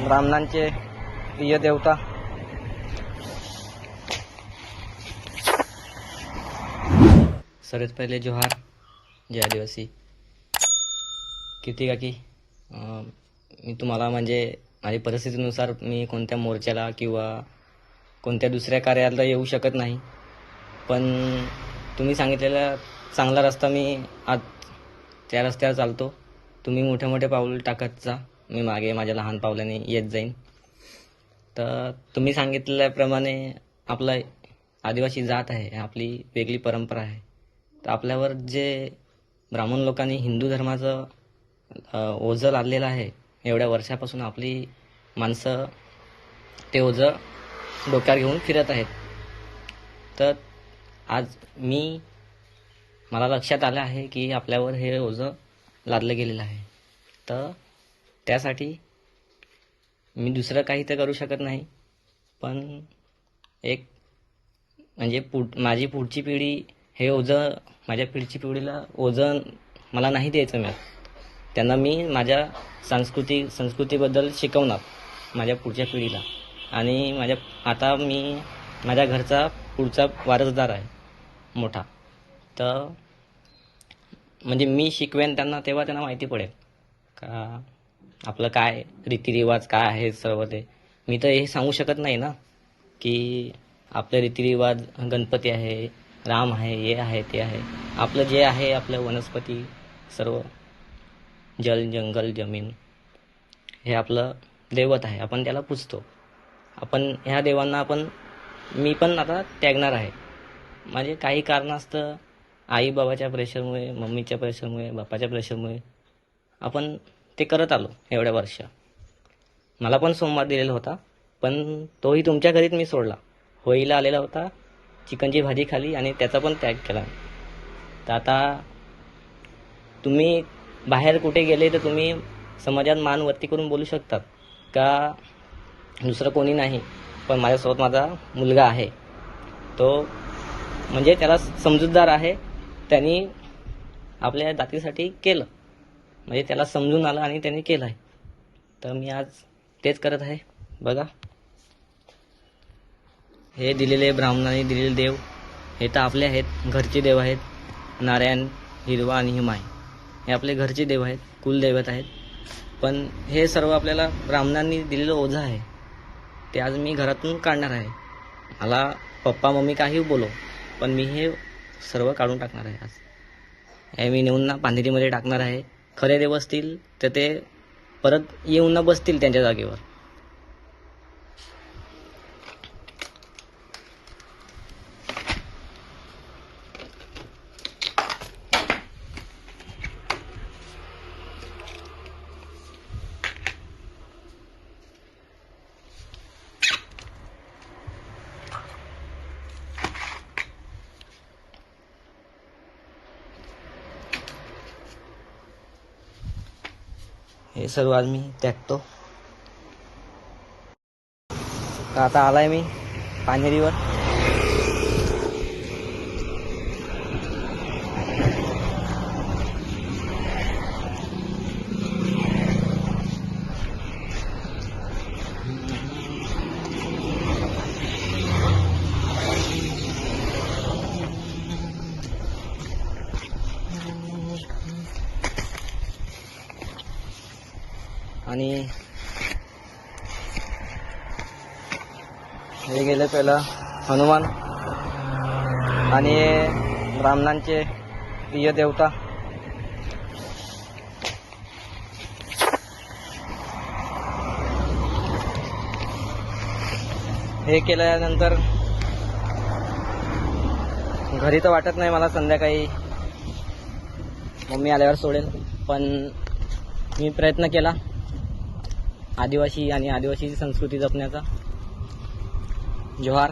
ब्राह्मणांचे प्रिय देवता सर्वात पहिले जोहार. जय आदिवासी. कीर्ती काकी, मी तुम्हाला म्हणजे माझी परिस्थितीनुसार मी कोणत्या मोर्चाला किंवा कोणत्या दुसऱ्या कार्याला येऊ शकत नाही, पण तुम्ही सांगितलेला चांगला रस्ता मी आज त्या रस्त्यावर चालतो. तुम्ही मोठे मोठे पाऊल टाकत जा, मी मागे माझ्या लहान पावलाने येत जाईन. तर तुम्ही सांगितल्याप्रमाणे आपला आदिवासी जात आहे, आपली वेगळी परंपरा आहे. तर आपल्यावर जे ब्राह्मण लोकांनी हिंदू धर्माचं ओझं लादलेलं आहे, एवढ्या वर्षापासून आपली माणसं ते ओझं डोक्यावर घेऊन फिरत आहेत. तर आज मला लक्षात आलं आहे की आपल्यावर हे ओझं लादलं गेलेलं आहे. तर त्यासाठी मी दुसरं काही तर करू शकत नाही, पण एक म्हणजे माझी पुढची पिढी हे ओझं, माझ्या पुढची पिढीला ओझं मला नाही द्यायचं मिळत. त्यांना मी माझ्या संस्कृतीबद्दल शिकवणार माझ्या पुढच्या पिढीला. आणि आता मी माझ्या घरचा पुढचा वारसदार आहे मोठा. तर म्हणजे मी शिकवेन त्यांना, तेव्हा त्यांना माहिती पडेल का आपलं काय रीतिरिवाज काय आहे सर्व. ते मी तर हे सांगू शकत नाही ना की आपले रीतिरिवाज गणपती आहे, राम आहे, हे आहे, ते आहे. आपलं जे आहे, आपलं वनस्पती सर्व, जल जंगल जमीन, हे आपलं दैवत आहे. आपण त्याला पूजतो. आपण ह्या देवांना मी पण आता त्यागणार आहे. म्हणजे काही कारणास्तव आई बाबाच्या प्रेशरमुळे, मम्मीच्या प्रेशरमुळे, बापाच्या प्रेशरमुळे आपण ते करत आलो एवढ्या वर्ष. मला पण सोमवार दिलेला होता, पण तोही तुमच्या घरीच मी सोडला. होळीला आलेला होता, चिकनची भाजी खाली आणि त्याचा पण त्याग केला. तर आता तुम्ही बाहेर कुठे गेले तर तुम्ही समाजात मान वरती करून बोलू शकतात का दुसरं कोणी नाही, पण माझ्यासोबत माझा मुलगा आहे, तो म्हणजे त्याला समजूतदार आहे, त्यांनी आपल्या जातीसाठी केलं, म्हणजे त्याला समजून आलं आणि त्यांनी केलं आहे. तर मी आज तेच करत आहे. बघा, हे दिलेले ब्राह्मणांनी दिलेले देव हे तर आपले आहेत, घरचे देव आहेत. नारायण, हिरवा आणि हिमाय हे आपले घरचे देव आहेत, कुलदैवत आहेत. पण हे सर्व आपल्याला ब्राह्मणांनी दिलेलं ओझं आहे, ते आज मी घरातून काढणार आहे. मला पप्पा मम्मी काही बोलो, पण मी हे सर्व काढून टाकणार आहे. आज हे मी नेऊन ना पांढरीमध्ये टाकणार आहे. खरे देव असतील तर ते परत येऊन ना बसतील त्यांच्या जागेवर. हे सर्व आज मी त्यागतो. तर आता आलाय मी पानेरीवर. आणि हे गेले पहिलं हनुमान आणि ब्राह्मणांचे प्रिय देवता. हे केल्यानंतर घरी तर वाटत नाही मला, संध्याकाळी मम्मी आल्यावर सोडेल, पण मी प्रयत्न केला आदिवासी आणि आदिवासी संस्कृती जपण्याचा. जोहार.